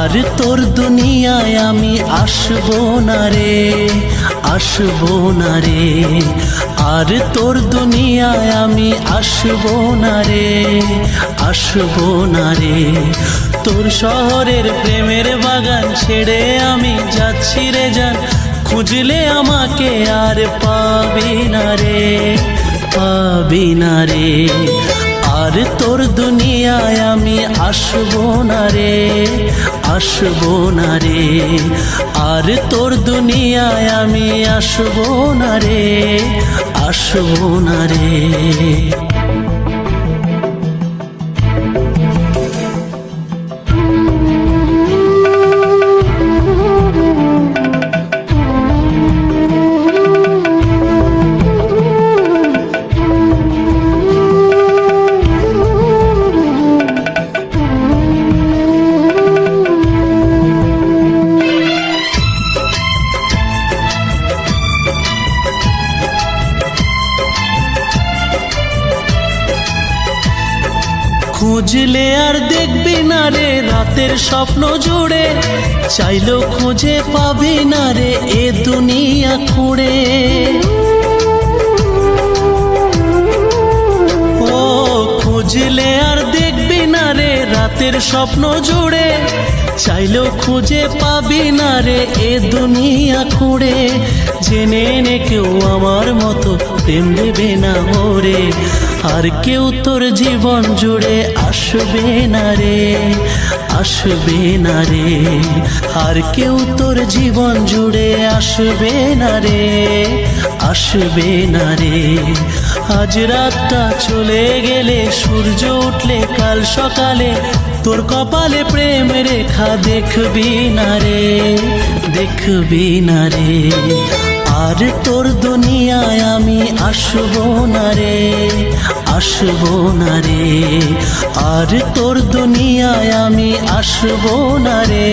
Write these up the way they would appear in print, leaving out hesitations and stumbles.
আর তোর দুনিয়ায় আমি আসবো না রে, আসবো না রে। আর তোর দুনিয়ায় আমি আসবো না রে, আসবো না রে। তোর শহরের প্রেমের বাগান ছেড়ে আমি যাচ্ছি রে জান, খুঁজলে আমাকে আর পাবি না রে, পাবি না রে। আর তোর দুনিয়ায় আমি আসবো না রে, আসবো না রে। আর তোর দুনিয়ায় আমি আসবো না রে, আসবো না রে। খুঁজলে আর দেখবি না রে রাতের স্বপ্ন জুড়ে, চাইলেও খুঁজে পাবি না রে এ দুনিয়া খুঁড়ে। ও খুঁজলে আর দেখবি না রে রাতের স্বপ্ন জুড়ে, চাইলেও খুঁজে পাবি না রে এ দুনিয়া খুঁড়ে। জেনে নে কেউ আমার মতো প্রেম দেবে না মোরে, আর কেউ তোর জীবন জুড়ে আসবে না রে, আসবে না রে। আর কেউ তোর জীবন জুড়ে আসবে না রে, আসবে না রে। আজ রাতটা চলে গেলে সূর্য উঠলে কাল সকালে তোর কপালে প্রেম রেখা দেখবি না রে, দেখবি না রে। আর তোর দুনিয়ায় আমি আসবো না রে, আসবো না রে। আর তোর দুনিয়ায় আমি আসবো না রে,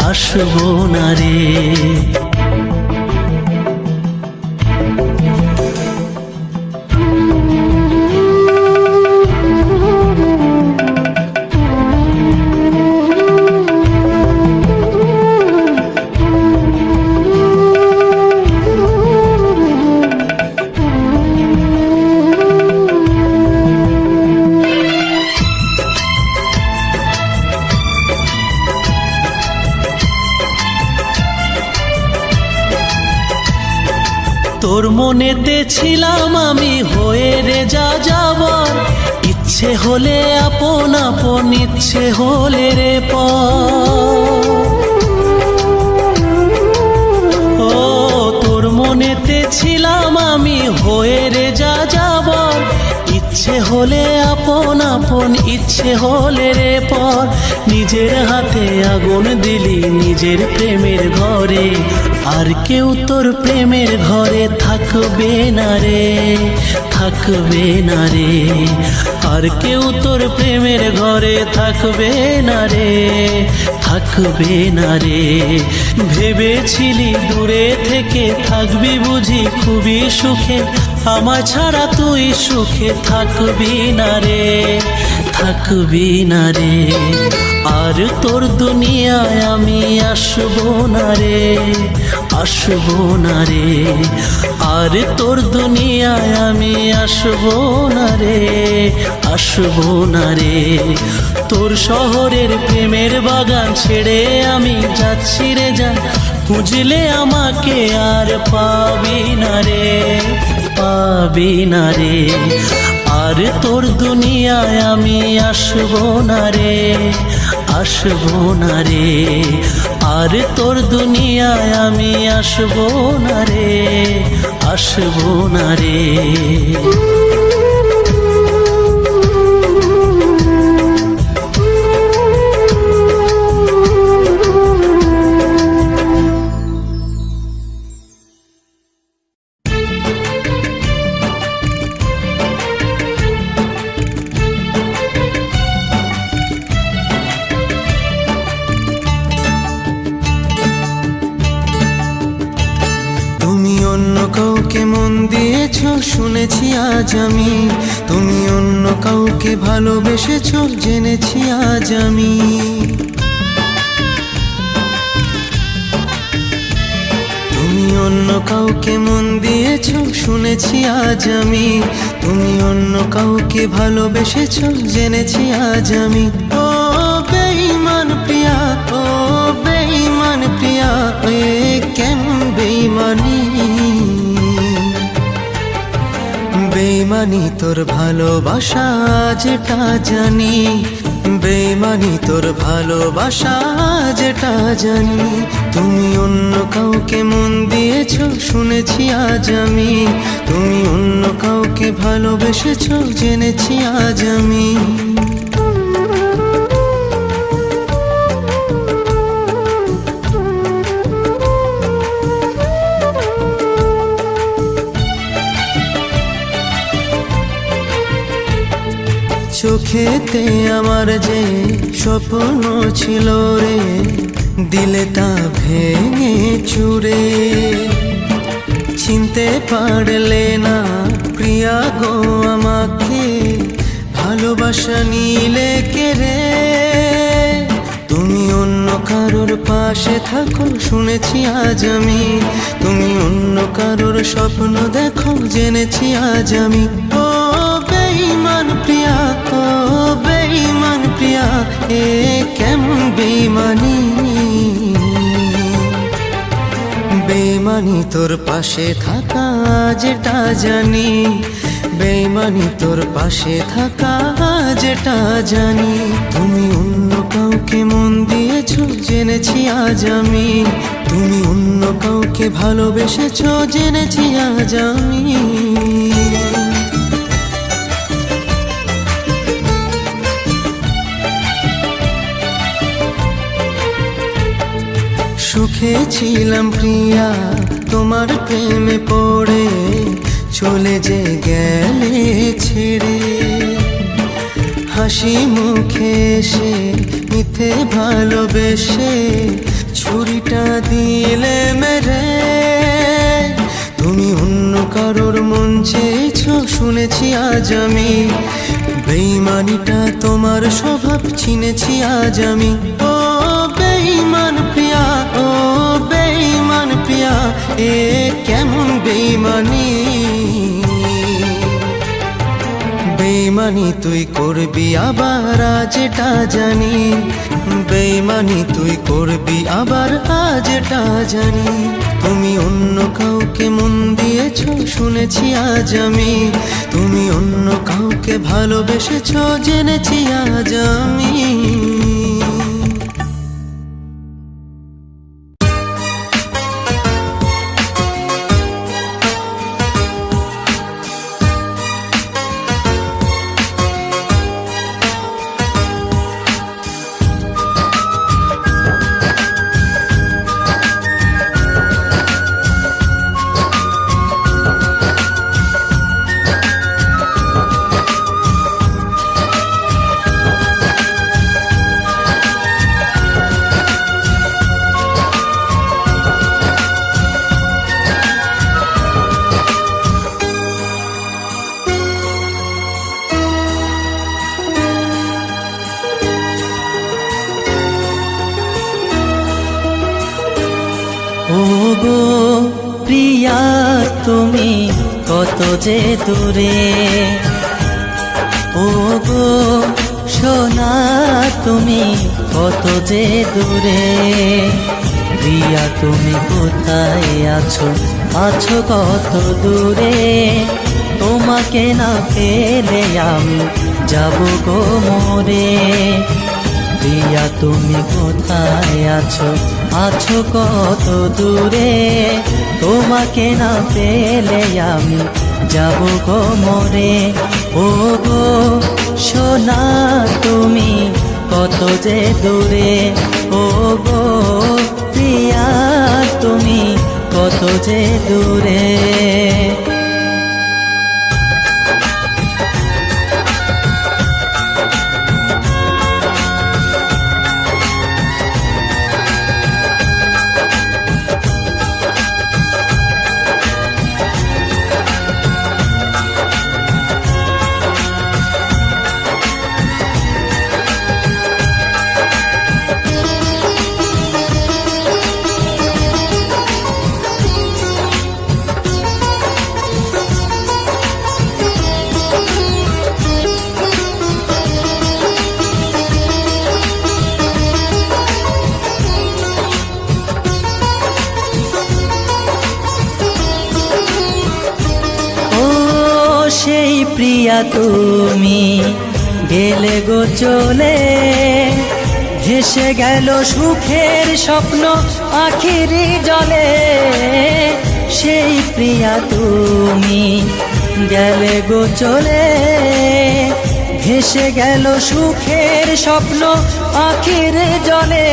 আসবো না রে। তোর মনেতে ছিলাম আমি হয়ে রে যা যাবার, ইচ্ছে হলে আপন আপন, ইচ্ছে হলে রে পর। ও তোর মনেতে ছিলাম আমি হয়ে রে যা যাবার, ইচ্ছে হলে আপন আপন, ইচ্ছে হলে রে পর। নিজের হাতে আগুন দিলি নিজের প্রেমের ঘরে, আর কেউ তোর প্রেমের ঘরে থাকবে না রে, থাকবে না রে। আর কেউ তোর প্রেমের ঘরে থাকবে না রে, থাকবে না রে। ভেবেছিলি দূরে থেকে থাকবি বুঝি খুবই সুখে, আমার ছাড়া তুই সুখে থাকবি না রে, থাকবি না রে। আর তোর দুনিয়ায় আমি আসবো না রে, আসবো না রে। আর তোর দুনিয়ায় আমি আসবো না রে, আসবো না রে। তোর শহরের প্রেমের বাগান ছেড়ে আমি যাচ্ছি রে জান, খুঁজলে আমাকে আর পাবি না রে, পাবি না রে। আর তোর দুনিয়ায় আমি আসবো না রে, আসবো না রে। আর তোর দুনিয়ায় আমি আসবো না রে, আসবো না রে। কাউকে মন দিয়েছো শুনেছি আজ আমি, তুমি অন্য কাউকে ভালোবেসেছো জেনেছি আজ আমি। কাউকে মন দিয়েছো শুনেছি আজ আমি, তুমি অন্য কাউকে ভালোবেসেছো জেনেছি আজ আমি। ও বেঈমান প্রিয়া, ও বেঈমান প্রিয়া, এ কেমন বেঈমানি। বেঈমানি তোর ভালোবাসা যেটা জানি, বেঈমানি তোর ভালোবাসা যেটা জানি। তুমি অন্য কাউকে মন দিয়েছো শুনেছি আজ আমি, তুমি অন্য কাউকে ভালোবেসেছো জেনেছি আজ আমি। চোখেতে আমার যে স্বপ্ন ছিল রে, দিলে তা ভেঙে চুরে। চিনতে পারলে না প্রিয়া গো আমাকে, ভালোবাসা নিলে কেড়ে। তুমি অন্য কারোর পাশে থাকো শুনেছি আজ আমি, তুমি অন্য কারোর স্বপ্ন দেখো জেনেছি আজ আমি। ও বেঈমান প্রিয়া, ও বেঈমান প্রিয়া, এ কেমন বেঈমানি। বেঈমানি তোর পাশে থাকা যেটা জানি, বেঈমানি তোর পাশে থাকা যেটা জানি। তুমি অন্য কাউকে মন দিয়েছো জেনেছি আজ আমি, তুমি অন্য কাউকে ভালোবেসেছো জেনেছি আজ আমি। সুখে ছিলাম প্রিয়া তোমার প্রেমে পড়ে, চলে যে গেলে ছেড়ে। হাসি মুখে এসে মিথ্যে ভালোবেসে ছুরিটা দিলে মেরে। তুমি অন্য কারোর মন চেয়েছো শুনেছি আজ আমি, বেঈমানিটা তোমার স্বভাব চিনেছি আজ আমি। ও বেঈমান প্রিয়া, ও বেঈমান প্রিয়া, এ কেমন বেঈমানি। বেঈমানি তুই করবি আবার যেটা জানি, বেঈমানি তুই করবি আবার যেটা জানি। তুমি অন্য কাউকে মন দিয়েছো শুনেছি আজ আমি, তুমি অন্য কাউকে ভালোবেসেছো জেনেছি আজ আমি। ওগো প্রিয়া তুমি কত যে দূরে, ওগো সোনা তুমি কত যে দূরে। প্রিয়া তুমি কোথায় আছো, আছো কত দূরে। তোমাকে না পেলে আমি যাব গো মরে। প্রিয়া তুমি কোথায় আছো, আছো কত দূরে। তোমাকে না পেলে আমি যাব গো মরে। ও গো সোনা তুমি কত যে দূরে, ও গো প্রিয়া তুমি কত যে দূরে। সেই প্রিয়া তুমি গেলে গো চলে, ভেসে গেল সুখের স্বপ্ন আখিরি জলে। সেই প্রিয়া তুমি গেলে গো চলে, ভেসে গেল সুখের স্বপ্ন আখির জলে।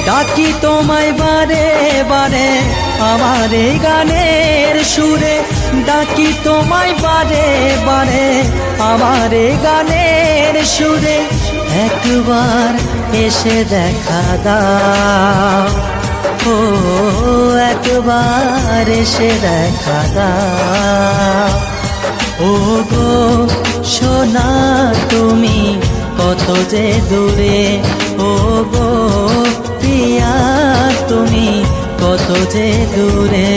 ডাকি তোমায় বারে বারে আমার এই গানের সুরে, ডাকি তোমায় বারে বারে আমার এই গানের সুরে। একবার এসে দেখা দাও, ও একবার এসে দেখা দাও। ও গো সোনা তুমি কত যে দূরে, ও গো প্রিয়া তুমি কত যে দূরে।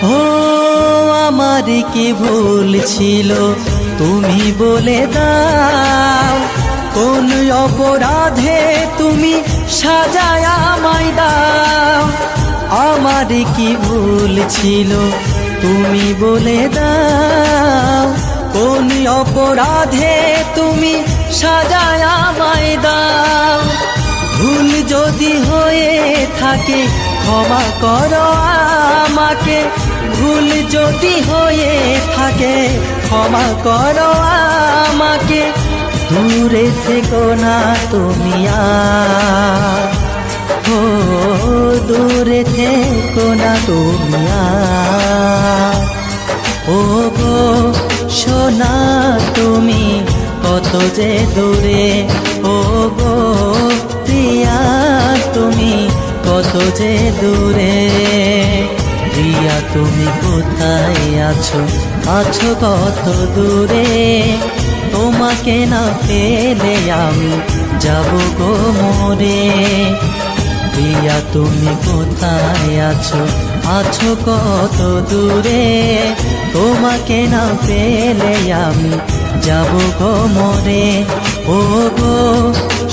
ও আমার কি ভুল ছিল তুমি বলে দাও, কোন অপরাধে তুমি সাজায় আমায় দাও। আমার কি ভুল ছিল তুমি বলে দাও, কোন অপরাধে তুমি সাজায় আমায় দাও। ভুল যদি হয়ে থাকে ক্ষমা করো আমাকে, ভুল যদি হয়ে থাকে ক্ষমা করো আমাকে। দূরে থেকো না তুমি আর, ও দূরে থেকো না তুমি আর। ও গো সোনা তুমি কত যে দূরে, ও গো প্রিয়া তুমি কত যে দূরে। প্রিয়া তুমি কোথায় আছো, আছো কত দূরে। তোমাকে না পেলে আমি যাব গো মরে। প্রিয়া তুমি কোথায় আছো, আছো কত দূরে। তোমাকে না পেলে আমি যাব গো মরে। ও গো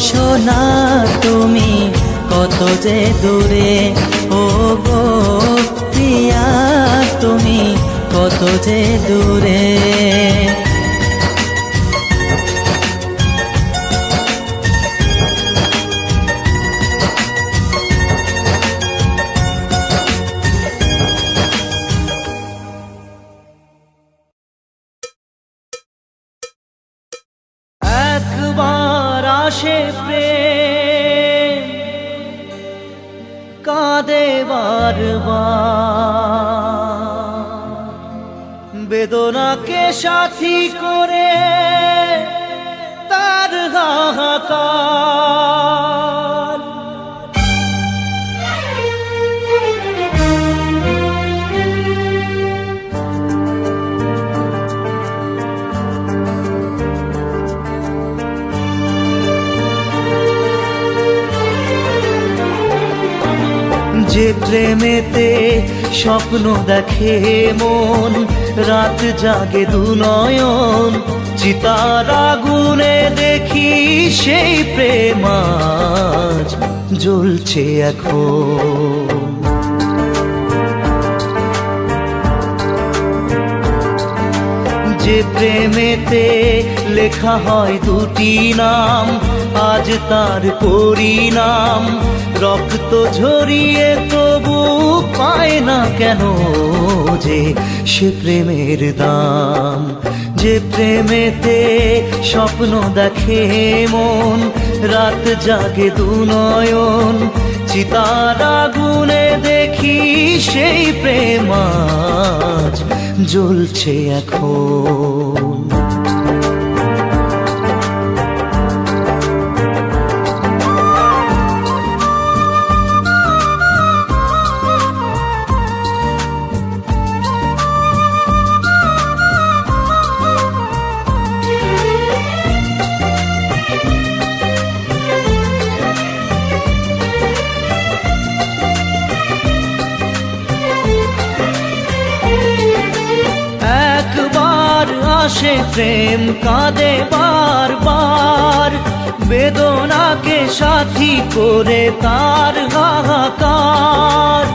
সোনা তুমি কত যে দূরে, ও গো প্রিয়া তুমি কত যে দূরে। একবার আসে প্রেম, কাঁদে বারবার, বেদনাকে সাথী করে তার হাহাকার। যে প্রেমেতে স্বপ্ন দেখে মন, রাত জাগে দু নয়ন, চিতার আগুনে দেখি সেই প্রেম আজ জ্বলছে এখন। যে প্রেমেতে লেখা হয় দুটি নাম, আজ তার পরিণাম রক্ত ঝরিয়ে তবু পায় না কেন যে সে প্রেমের দাম। যে প্রেমেতে স্বপ্ন দেখে মন, রাত জাগে দু নয়ন, চিতার আগুনে দেখি সেই প্রেম আজ জ্বলছে এখন। একবার আসে প্রেম কাঁদে বারবার, বেদনাকে সাথী করে তার হাহাকার।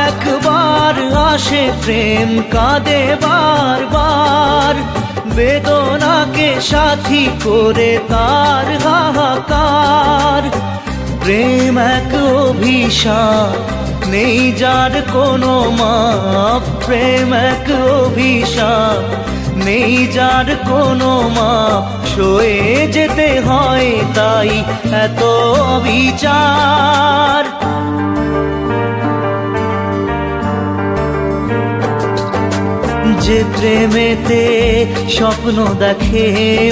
একবার আসে প্রেম কাঁদে বারবার, বেদনাকে সাথী করে তার হাহাকার। প্রেম এক অভিশাপ, নেই যার কোনো মাপ। প্রেম এক অভিশাপ, নেই যার কোনো মাপ। সয়ে যেতে হয় তাই এত বিচার। যে প্রেমেতে স্বপ্ন দেখে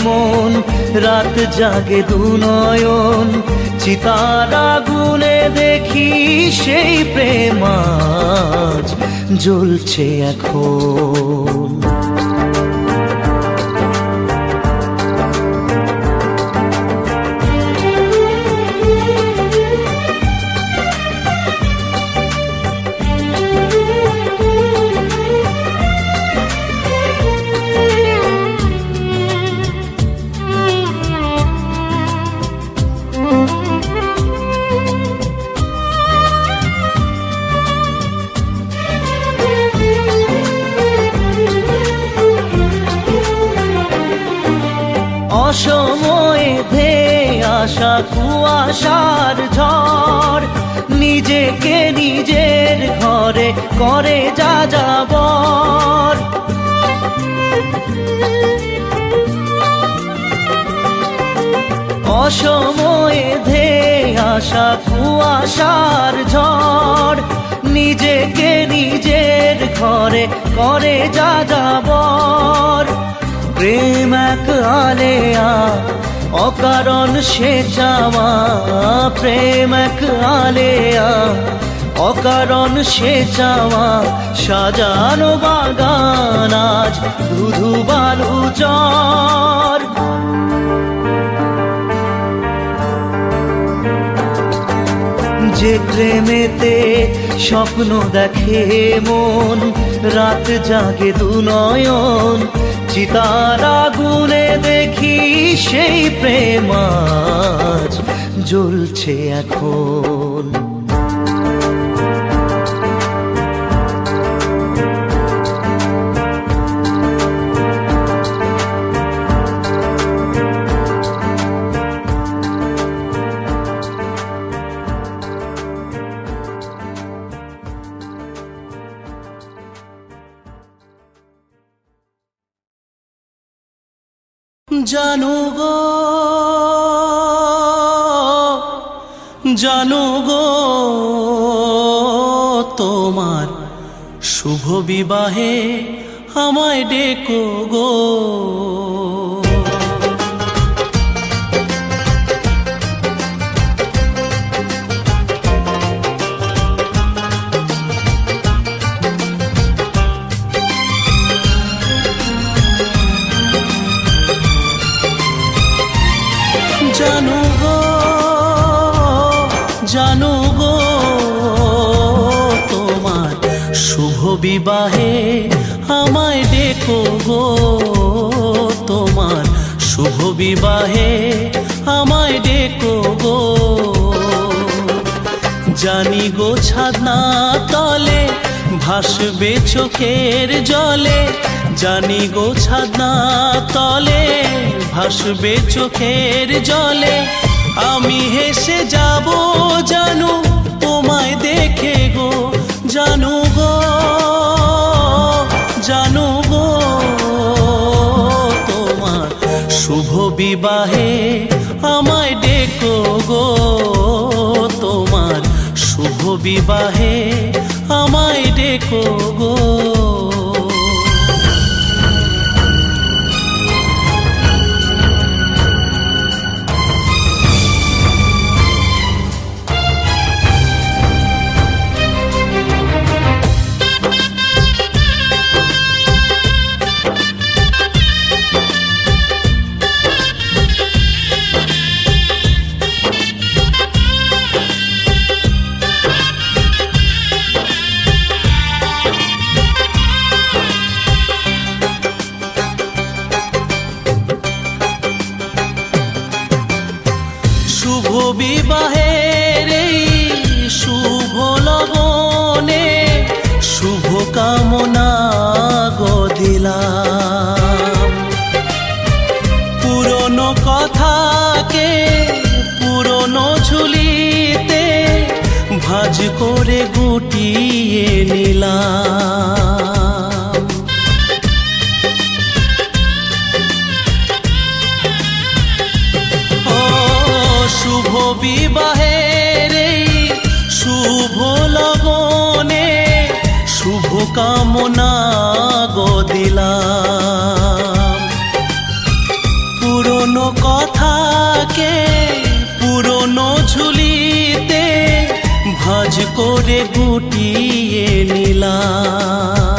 মন, রাত জাগে দুনয়ন, চিতার আগুনে দেখি সেই প্রেম আজ জ্বলছে এখন। অসময়ে ধেয়ে আসা কুয়াশার ঝড়, নিজেকে নিজের ঘরে করে যা যাবর। অসময়ে ধেয়ে আসা কুয়াশার ঝড়, নিজেকে নিজের ঘরে করে যা যাবর। প্রেম এক আলেয়া, অকারণ সে চাওয়া। প্রেম এক আলেয়া, অকারণ সে চাওয়া। সাজানো বাগান আজ ধুধু বালু চর। যে প্রেমেতে স্বপ্ন দেখে মন, রাত জাগে দুনয়ন, চিতার আগুনে দেখি সেই প্রেম আজ জ্বলছে এখন। জানো গো, জানো গো, তোমার শুভ বিবাহে আমায় ডেকো গো। জানো গো, জানো গো, তোমার শুভ বিবাহে আমায় ডেকো গো। তোমার শুভ বিবাহে আমায় ডেকো গো। জানি গো ছাদনা তলে ভাসবে চোখের জলে। জানি গো ছাদনা তলে ভাসবে চোখের জলে। আমি হেসে যাব জানো তোমায় দেখে গো। জানো গো, জানো গো, তোমার শুভ বিবাহে আমায় ডেকো গো। তোমার বিবাহে আমায় ডেকো গো। শুভ বিবাহের এই শুভ লগনে শুভ কামনা গো দিলাম। পুরনো কথাকে পুরনো ঝুলিতে ভাঁজ করে গুটিয়ে নিলাম। শুভ বিবাহের এই শুভ লগনে শুভ কামনা গো দিলাম। পুরনো কথাকে পুরনো ঝুলিতে ভাঁজ করে গুটিয়ে নিলাম।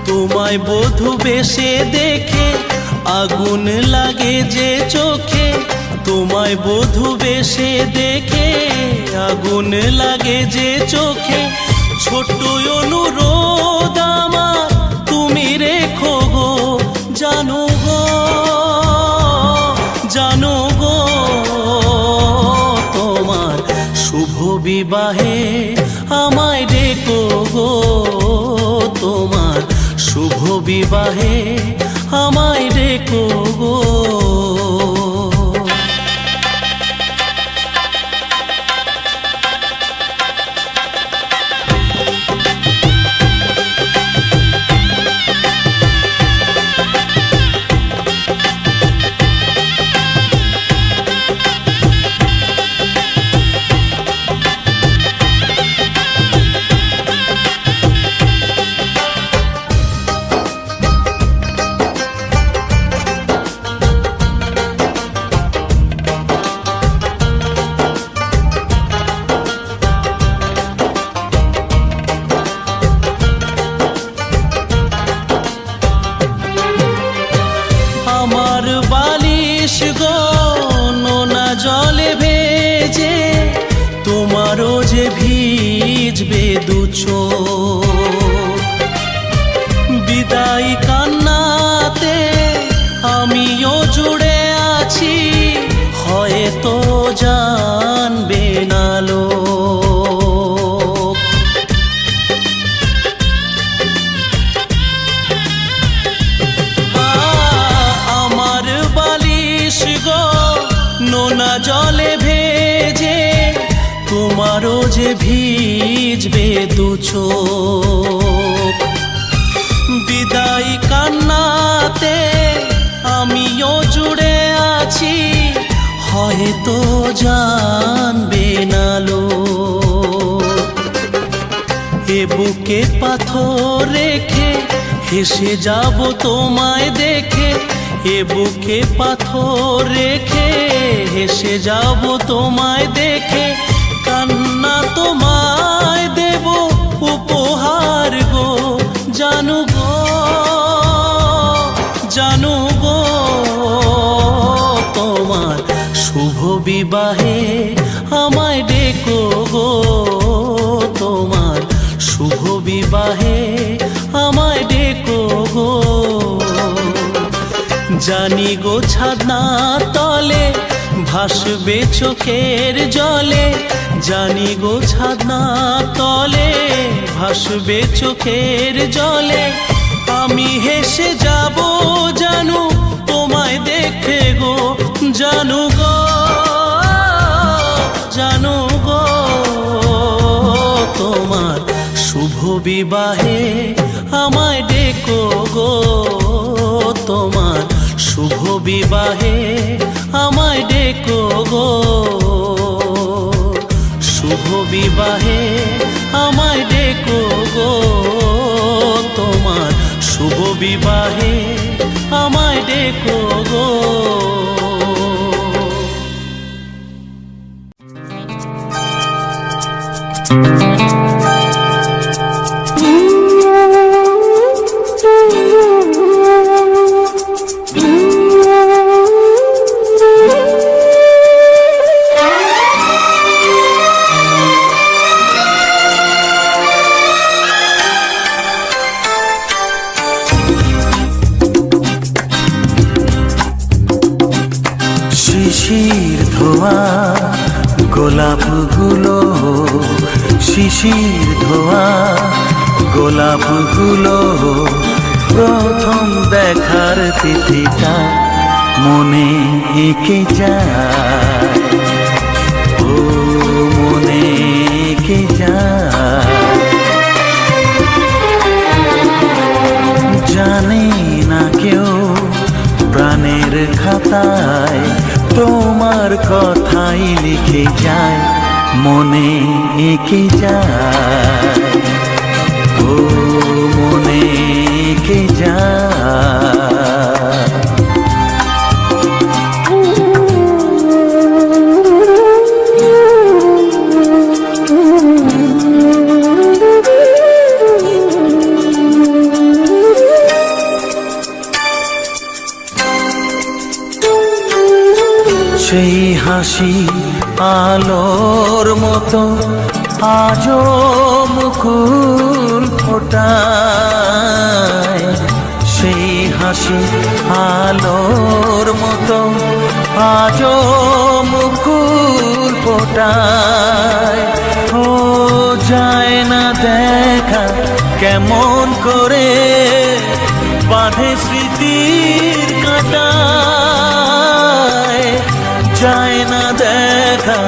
তোমায় বধূ বেশে দেখে আগুন লাগে যে চোখে, তোমায় বধূ বেশে দেখে আগুন লাগে যে চোখে। ছোট্ট অনুরোধ আমার তুমি রেখো গো, জানো গো, জানো গো। তোমার শুভ বিবাহে আমায় ডেকো গো, তোমার শুভ বিবাহে আমায় ডেকো গো। আমার বালিশ গো নোনা জলে ভেজে তোমারও যে ভিজবে দু চোখ। বিদায় কান্নাতে আমিও জুড়ে আছি, হয়তো জানবে না লোক। আমার বালিশ গো নোনা জলে ভেজে তোমারও যে ভিজবে দু চোখ। বিদায় কান্নাতে আমিও জুড়ে আছি, হয়তো জানবে না লোক। এ বুকে পাথর রেখে হেসে যাব তোমায় দেখে, এ বুকে পাথর রেখে হেসে যাব তোমায় দেখে। কান্না তোমায় দেব উপহার গো, জানো গো, জানো গো। তোমার শুভ বিবাহে আমায় ডেকো গো, তোমার শুভ বিবাহে আমায় ডেকো গো। জানি গো ছাদনা তলে ভাসবে চোখের জলে, জানি গো ছাদনা তলে ভাসবে চোখের জলে। আমি হেসে যাব জানু তোমায় দেখে গো, জানু গো, জানু গো। তোমার শুভ বিবাহে আমায় ডেকো গো, তোমার শুভ বিবাহে আমায় ডেকো গো, শুভ বিবাহে আমায় ডেকো গো, তোমার শুভ বিবাহে আমায় ডেকো গো। শিশির ধোয়া গোলাপগুলো, শিশির ধোয়া গোলাপগুলো, প্রথম দেখার তিথিটা মনে এঁকে যায়, ও মনে এঁকে যায়। জানে না কেউ প্রাণের খাতায় তোমার কথাই লিখে যায়, মনে এঁকে যায়, ও মনে এঁকে যায়। সেই হাসি আলোর মতো আজও মুকুল ফোটায়, সেই হাসি আলোর মতো আজও মুকুল ফোটায়। ও যায় না দেখা কেমন করে বাঁধে স্মৃতির কাঁটায়, যায় না দেখা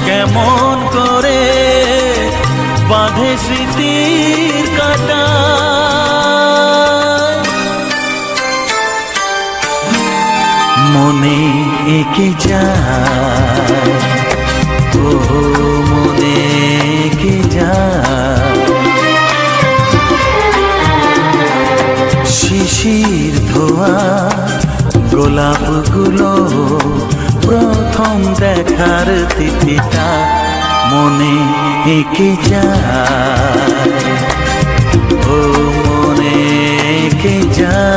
কেমন করে বাঁধে স্মৃতির কাঁটায়। মনে এঁকে যায়, ও মনে এঁকে যায়। শিশির ধোয়া গোলাপগুলো, প্রথম দেখার তিথিটা মনে এঁকে যায়, ও মনে এঁকে যায়।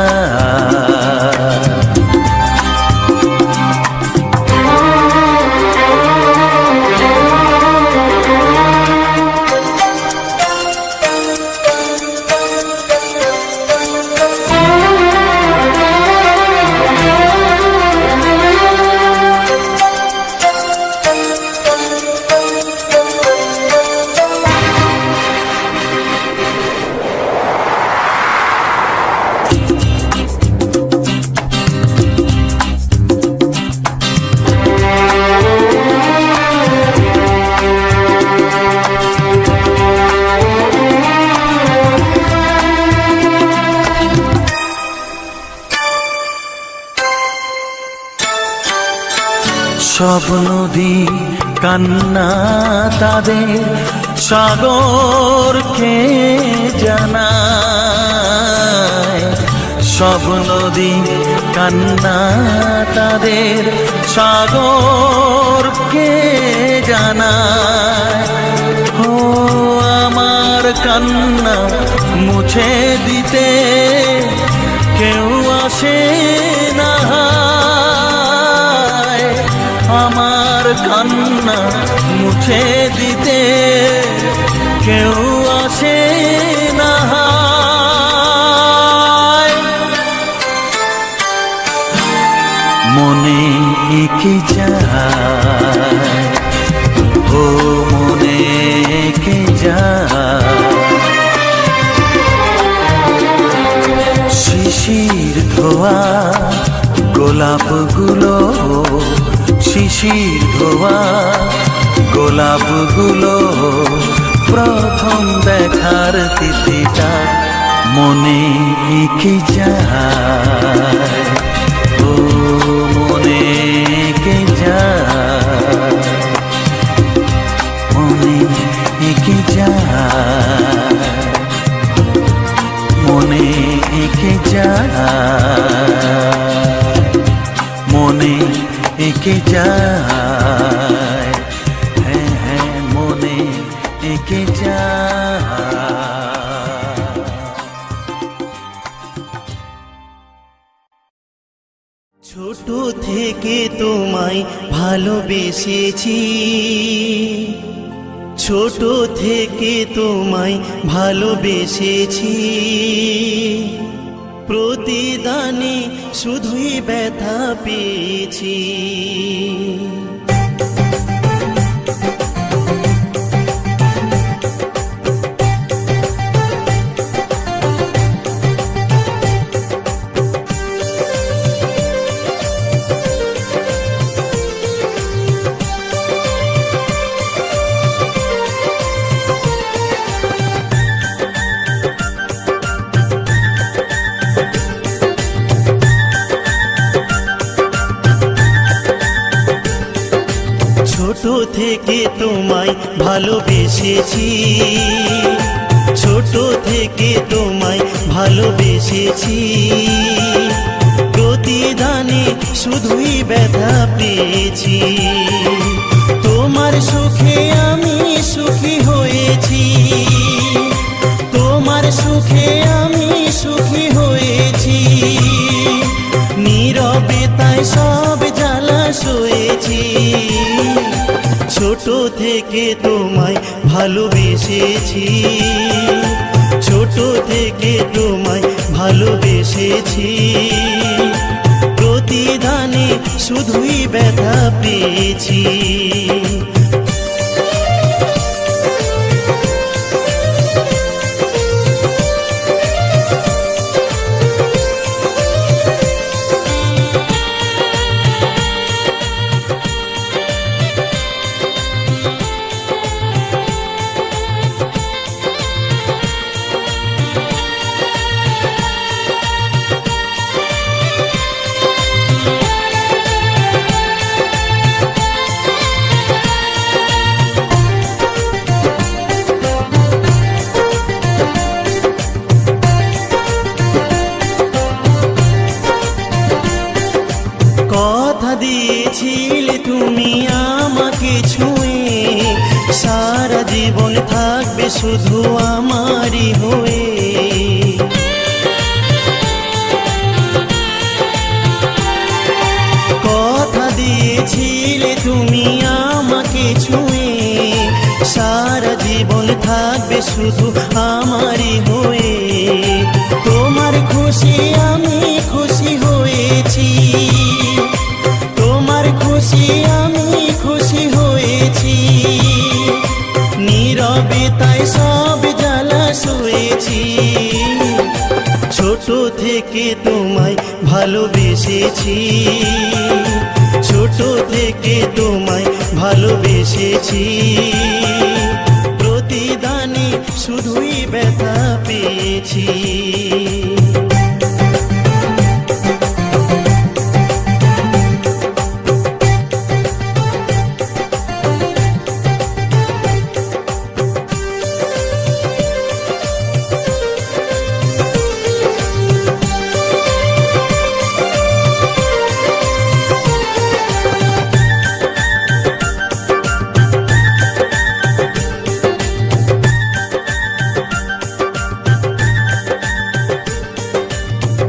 সব নদী কান্না তাদের সাগরকে জানায়, সব নদী কান্না তাদের সাগরকে জানায়। ও আমার কান্না মুছে দিতে কেউ আসে না, আমার কান্না মুছে দিতে কেউ আসে না। মনে এঁকে যায়, ও মনে এঁকে যায়। শিশির ধোয়া গোলাপগুলো, শিশির ধোয়া গোলাপগুলো, প্রথম দেখার তিথিটা মনে এঁকে যায়, ও মনে এঁকে যায়, মনে এঁকে যায়, হ্যাঁ হ্যাঁ মনে এঁকে যায়। ছোট থেকে তোমায় ভালোবেসেছি, ছোট থেকে তোমায় ভালোবেসেছি, প্রতিদানে শুধুই ব্যথা পেয়েছি। ছোট থেকে তোমায় ভালোবেসেছি, ছোট থেকে তোমায় ভালোবেসেছি, প্রতিদানে শুধুই ব্যথা পেয়েছি। তোমার সুখে আমি সুখী হয়েছি, তোমার সুখে আমি সুখী হয়েছি, নীরবে তাই সব জ্বালা সয়েছি। ছোট থেকে তোমায় ভালোবেসেছি, ছোট থেকে তোমায় ভালোবেসেছি, প্রতিদানে শুধুই ব্যথা পেয়েছি। কথা দিয়েছিলে তুমি আমাকে ছুঁয়ে, সারা জীবন থাকবে শুধু আমারই হয়ে। কথা দিয়েছিলে তুমি আমাকে ছুঁয়ে, সারা জীবন থাকবে শুধু আমারই হয়ে। তোমার খুশি আমি খুশি হয়েছি, তোমার খুশি আমি খুশি হয়েছি, নীরবে তাই সব জ্বালা সয়েছি। ছোট থেকে তোমায় ভালোবেসেছি, ছোট থেকে তোমায় ভালোবেসেছি, প্রতিদানে শুধুই ব্যথা পেয়েছি।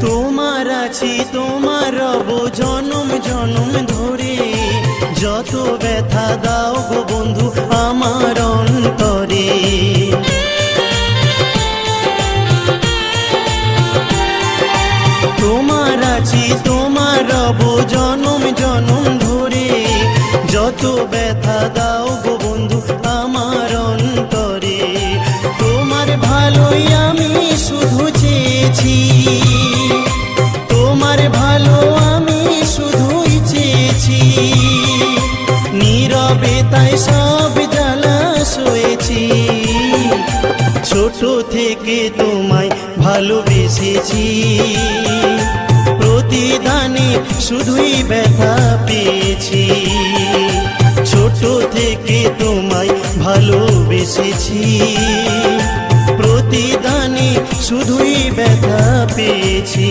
তোমার আছি তোমার রব জনম জনম ধরে, যত ব্যথা দাও গো বন্ধু আমার অন্তরে। তোমার আছি তোমার রব জনম জনম ধরে, যত ব্যথা দাও গো বন্ধু আমার অন্তরে। তোমার ভালোই আমি শুধু চেয়েছি, তোমার ভালো আমি শুধুই চেয়েছি, নীরবে তাই সব জ্বালা সয়েছি। ছোট থেকে তোমায় ভালোবেসেছি, প্রতিদানে শুধুই ব্যথা পেয়েছি। ছোট থেকে তোমায় ভালোবেসেছি, প্রতিদানে শুধুই ব্যথা পেয়েছি।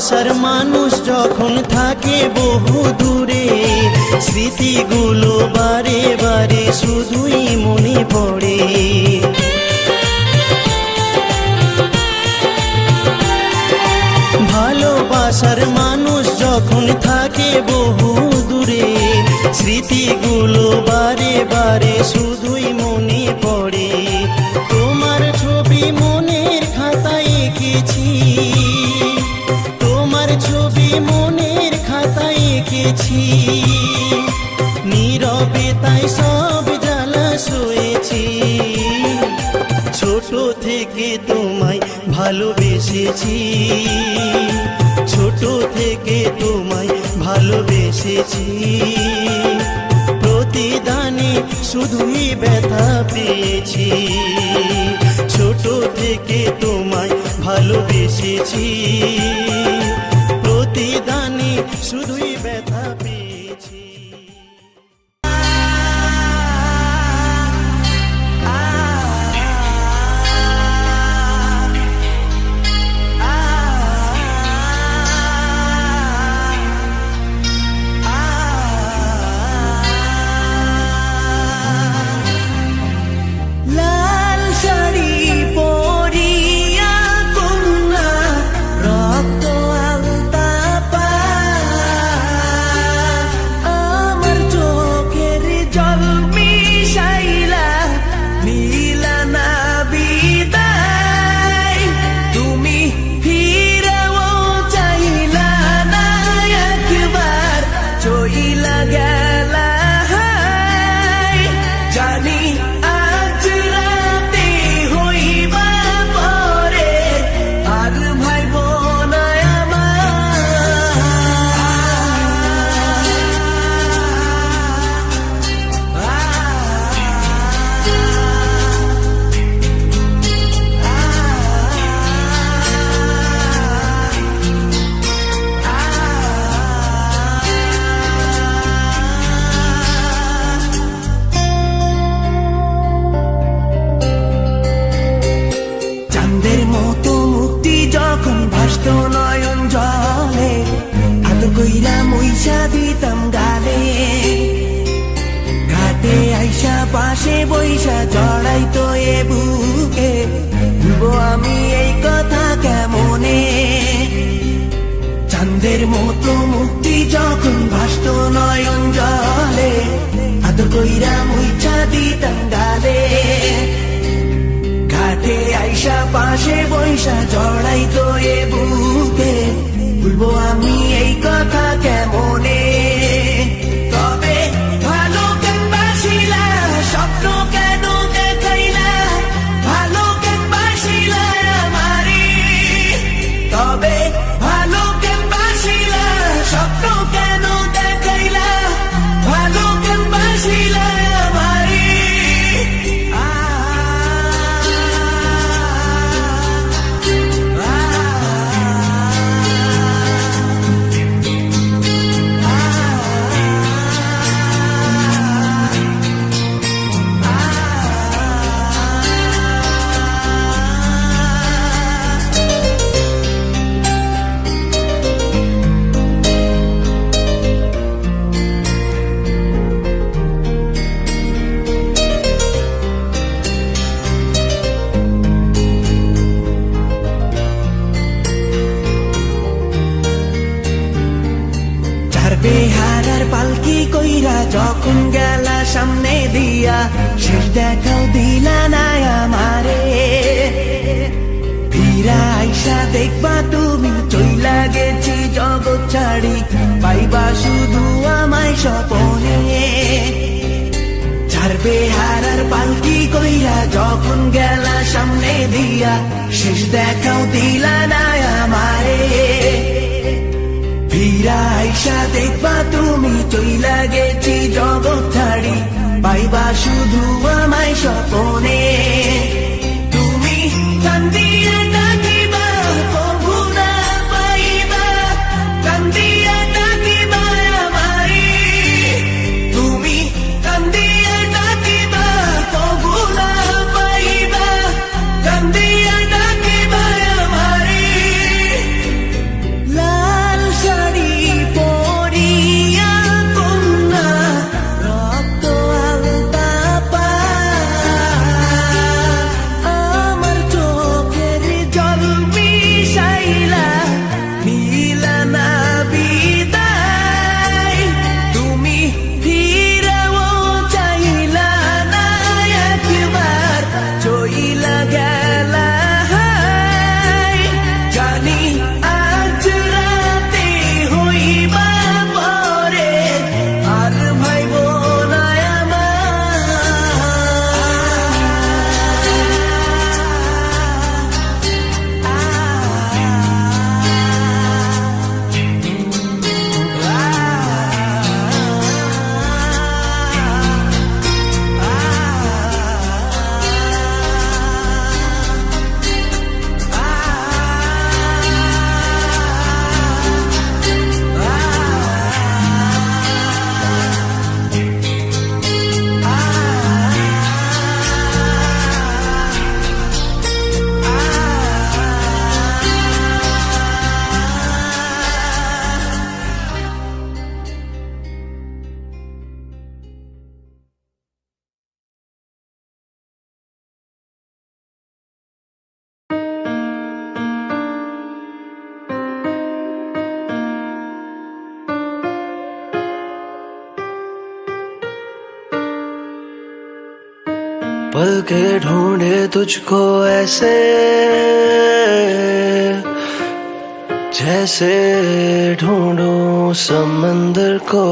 ভালোবাসার মানুষ যখন থাকে বহু দূরে, স্মৃতিগুলো বারে বারে শুধুই মনে পড়ে। ভালোবাসার মানুষ যখন থাকে বহু দূরে, স্মৃতিগুলো বারে বারে শুধুই মনে পড়ে। তোমার ছবি মনের খাতায় এঁকেছি, তোমার ছবি মনের খাতায় এঁকেছি, নীরবে তাই সব জ্বালা সয়েছি। ছোট থেকে তোমায় ভালোবেসেছি, ছোট থেকে তোমায় ভালোবেসেছি, প্রতিদানে শুধুই ব্যথা পেয়েছি। ছোট থেকে তোমায় ভালোবেসেছি, প্রতিদানে শুধুই ব্যথা পেয়েছি। পাশে বৈশা জড়াই তো এ বুকে, ভুলবো আমি এই কথা কেমনে। চাঁদের মতো মুক্তি যখন ভাসত নয়ন জলে, আদর কইরা মুইছা দিতাম গালে। ঘাটে আইসা পাশে বৈশা জড়াই তো এ বুকে, ভুলবো আমি এই কথা কেমনে। তবে ভালো কেন বাসিলা, স্বপ্ন কেন দেখাইলা, ভালো কেন বাসিলা আমারে। তবে ভালো কেন বাসিলা, স্বপ্ন কেন দেখাইলা, ভালো কেন বাসিলা আমারে। বেহারার পালকি কইরা যখন গেলা সামনে দিয়া, শেষ দেখাও দিলা না আমারে। ফিরা আইসা দেখবা তুমি চইলা গেছি জগৎ ছাড়ি, পাইবা শুধু আমায় স্বপনে। ছাড়বে হারার পালকি কইরা যখন গেলা সামনে দিয়া, শেষ দেখাও দিলা না আমারে। ফিরা আইসা দেখবা তুমি চইলা গেছি জগৎ ছাড়ি, পাইবা শুধু আমায় স্বপনে। তুমি কান্দিয়া ডাকিবা কভু না পাইবা, কান্দিয়া ডাকিবা আমারে। তুমি কান্দিয়া ডাকিবা কভু না পাইবা, কান্দিয়া ডাকিবা আমারে। पल के ढूंढे तुझको ऐसे जैसे ढूंढूं समंदर को,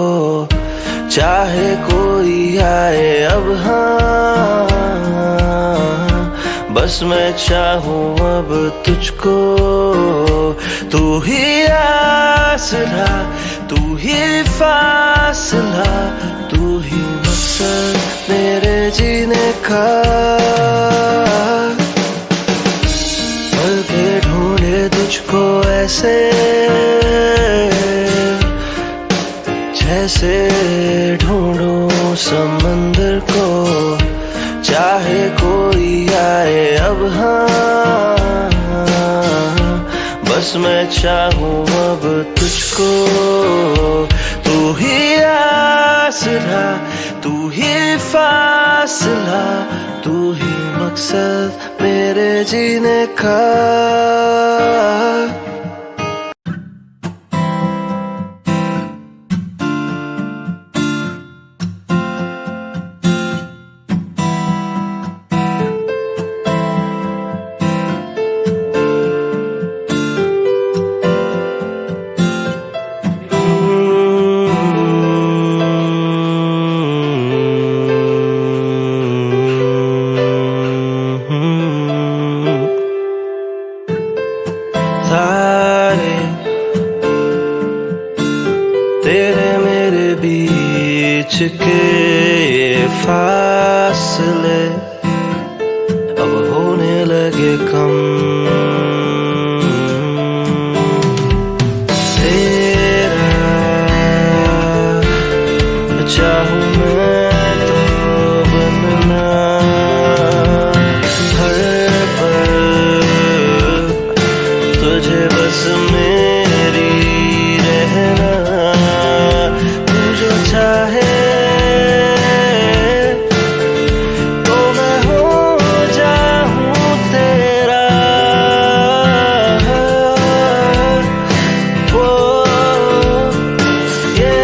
चाहे कोई आए अब हाँ, बस मैं चाहूं अब तुझको। तू ही आसरा, तू ही फासला, तू ही मकसद मेरे जीने का। पल के ढूंढे तुझको ऐसे जैसे ढूंढूं समंदर को, चाहे कोई आए अब हाँ, बस मैं चाहूं अब तुझको। तू ही आसरा, तू ही फासला, तू ही मकसद मेरे जीने का। तारे तेरे मेरे बीच के ये फासले अब होने लगे कम। तेरा चाहूं मैं तो बनना, हर पल तुझे बस मेरी रहना। तू जो चाहे तो मैं हो जाऊं तेरा। वो ये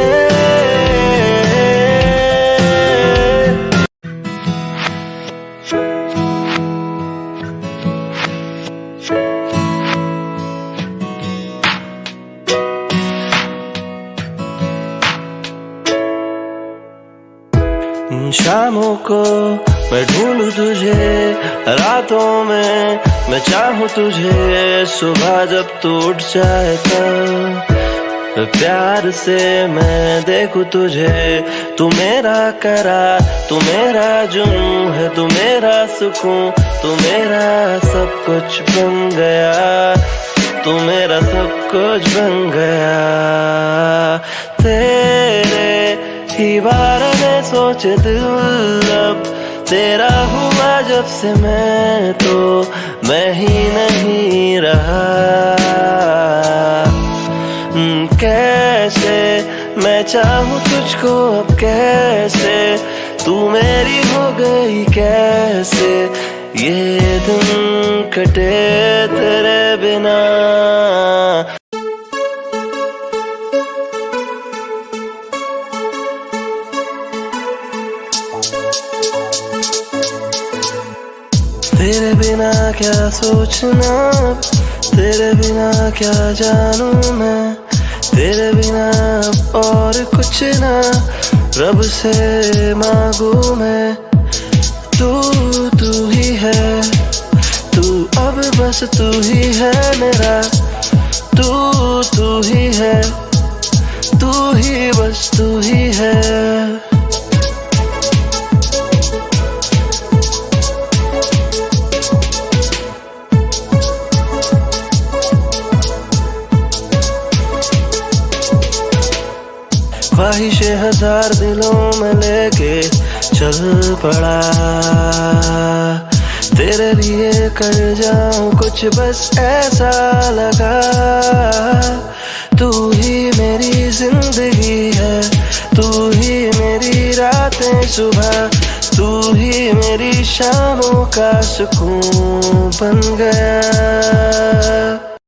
शामों को मैं ढूंढूं तुझे, रातों में मैं चाहूं तुझे, सुबह जब तू उठ जाए तब प्यार से मैं देखूं तुझे। तू मेरा करार, तू मेरा जुनून है, तू मेरा सुकून, तू मेरा सब कुछ बन गया, तू मेरा सब कुछ बन गया। तेरे ही बारे में सोचे दिल अब तेरा हुआ जब से, मैं तो मैं ही नहीं रहा। कैसे मैं चाहूं तुझको अब, कैसे तू मेरी हो गई, कैसे ये दिन कटे तेरे बिना। तेरे बिना क्या सोचना, तेरे बिना क्या जानूं मैं, तेरे बिना और कुछ ना रब से मांगू मैं। तू ही है, तू अब बस तू ही है मेरा। तू ही है, तू ही बस तू ही है। ख्वाहिशें हजार दिलों में लेके चल पड़ा, तेरे लिए कर जाऊं कुछ बस ऐसा लगा। तू ही मेरी जिंदगी है, तू ही मेरी रातें सुबह, तू ही मेरी शामों का सुकून बन गया।